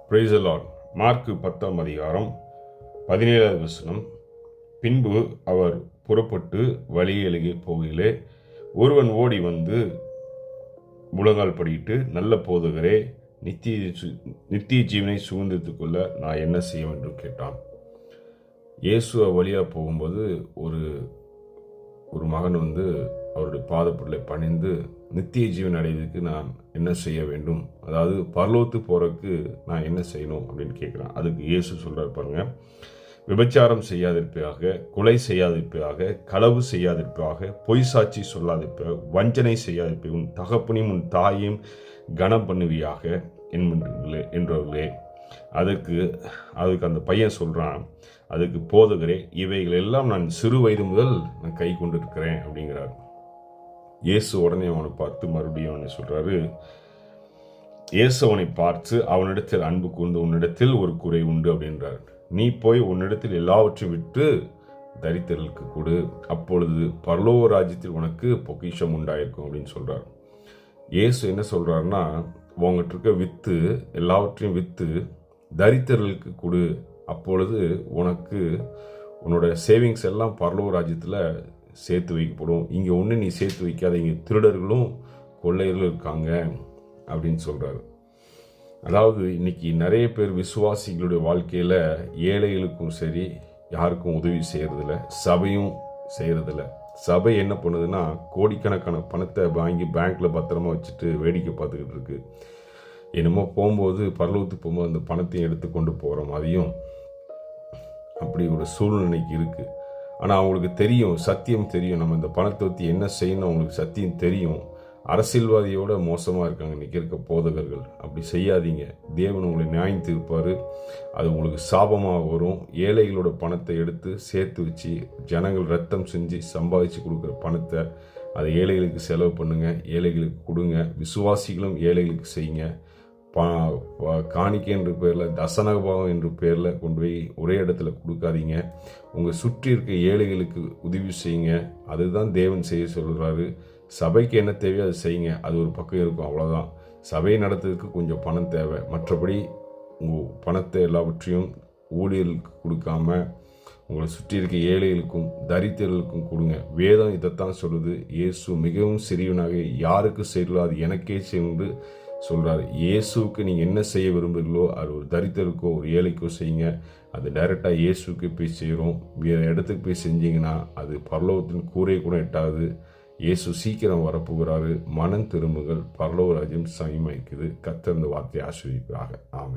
Praise the Lord. Mark 10ஆம் அதிகாரம் 17வது வசனம். பின்பு அவர் புறப்பட்டு வழியருகே போகையிலே ஒருவன் ஓடி வந்து முழங்கால் படியிட்டு, நல்ல போதகரே, நித்திய ஜீவனை சுதந்திரத்துக் கொள்ள நான் என்ன செய்ய வேண்டும் கேட்டான். இயேசு வழியாக போகும்போது ஒரு மகன் வந்து அவருடைய பாதப்படலை பணிந்து நித்திய ஜீவன் அடைவதற்கு நான் என்ன செய்ய வேண்டும், அதாவது பரலோகத்துக்கு போகிறதுக்கு நான் என்ன செய்யணும் அப்படின்னு கேட்குறான். அதுக்கு இயேசு சொல்கிறார் பாருங்க, விபச்சாரம் செய்யாதிருப்பதாக, கொலை செய்யாதிருப்பதாக, களவு செய்யாதிருப்பதாக, பொய் சாட்சி சொல்லாதிருப்பதாக, வஞ்சனை செய்யாதிருப்ப, உன் தகப்பனையும் உன் தாயையும் கனம் பண்ணுவியாக என்றவர்களே. அதுக்கு அந்த பையன் சொல்கிறான், அதுக்கு போதகரே, இவைகள் எல்லாம் நான் சிறு வயது முதல் நான் கை கொண்டு இருக்கிறேன் அப்படிங்கிறார். இயேசு உடனே அவனை பார்த்து மறுபடியும் அவனை சொல்கிறாரு, இயேசு அவனை பார்த்து அவனிடத்தில் அன்பு கூர்ந்து, உன்னிடத்தில் ஒரு குறை உண்டு அப்படின்றார். நீ போய் உன்னிடத்தில் எல்லாவற்றையும் விட்டு தரித்திரர்களுக்கு கொடு, அப்பொழுது பரலோக ராஜ்யத்தில் உனக்கு பொக்கிஷம் உண்டாயிருக்கும் அப்படின்னு சொல்கிறார். இயேசு என்ன சொல்கிறாருன்னா, உங்ககிட்ட இருக்க விற்று எல்லாவற்றையும் விற்று தரித்திரர்களுக்கு கொடு, அப்பொழுது உனக்கு உன்னோட சேவிங்ஸ் எல்லாம் பரலோக ராஜ்யத்தில் சேர்த்து வைக்கப்படும். இங்கே ஒன்று நீ சேர்த்து வைக்காத, இங்கே திருடர்களும் கொள்ளையர்களும் இருக்காங்க அப்படின்னு சொல்கிறாரு. அதாவது இன்னைக்கு நிறைய பேர் விசுவாசிகளுடைய வாழ்க்கையில் ஏழைகளுக்கும் சரி யாருக்கும் உதவி செய்கிறதில்ல, சபையும் செய்கிறதில்ல. சபை என்ன பண்ணுதுன்னா, கோடிக்கணக்கான பணத்தை வாங்கி பேங்க்கில் பத்திரமா வச்சுட்டு வேடிக்கை பார்த்துக்கிட்டு இருக்கு. என்னமோ போகும்போது பரலோகத்துக்கு போகும்போது அந்த பணத்தையும் எடுத்து கொண்டு போகிற மாதிரியும் அப்படி ஒரு சூழ்நிலைக்கு இருக்குது. ஆனால் அவங்களுக்கு தெரியும், சத்தியம் தெரியும், நம்ம இந்த பணத்தை பற்றி என்ன செய்யணும் அவங்களுக்கு சத்தியம் தெரியும். அரசியல்வாதியோட மோசமாக இருக்காங்க இன்றைக்கி இருக்க போதகர்கள். அப்படி செய்யாதீங்க, தேவன் உங்களை நியாயம் தீர்ப்பார். அது உங்களுக்கு சாபமாக வரும். ஏழைகளோட பணத்தை எடுத்து சேர்த்து வச்சு ஜனங்கள் ரத்தம் செஞ்சு சம்பாதிச்சு கொடுக்குற பணத்தை அதை ஏழைகளுக்கு செலவு பண்ணுங்கள், ஏழைகளுக்கு கொடுங்க. விசுவாசிகளும் ஏழைகளுக்கு செய்யுங்க. காணிக்கை என்ற பேரில், தசனபாவம் என்ற பேரில் கொண்டு போய் ஒரே இடத்துல கொடுக்காதீங்க. உங்கள் சுற்றி இருக்க ஏழைகளுக்கு உதவி செய்யுங்க. அதுதான் தேவன் செய்ய சொல்கிறாரு. சபைக்கு என்ன தேவையோ அதை செய்யுங்க, அது ஒரு பக்கம் இருக்கும், அவ்வளோதான். சபையை நடத்துறதுக்கு கொஞ்சம் பணம் தேவை, மற்றபடி உங்கள் பணத்தை எல்லாவற்றையும் ஊழியர்களுக்கு கொடுக்காம உங்களை சுற்றி இருக்க ஏழைகளுக்கும் தரித்திரர்களுக்கும் கொடுங்க. வேதம் இதைத்தான் சொல்லுது. இயேசு மிகவும் சிறியவனாக யாருக்கு செய்யலோ அது எனக்கே செய்து சொல்கிறாரு. இயேசுக்கு நீங்கள் என்ன செய்ய விரும்புகிறீங்களோ அது ஒரு தரித்திரருக்கோ ஒரு ஏழைக்கோ செய்யுங்க. அது டைரெக்டாக இயேசுக்கு போய் செய்கிறோம். வேறு இடத்துக்கு போய் செஞ்சீங்கன்னா அது பரலோகத்தின் கூரை கூட எட்டாது. இயேசு சீக்கிரம் வரப்போகிறாரு. மனம் திரும்புங்கள், பரலோக ராஜ்யம் சமீபமாயிருக்குது. கர்த்தர் இந்த வார்த்தையை ஆசீர்வதிப்பாராக. ஆமென்.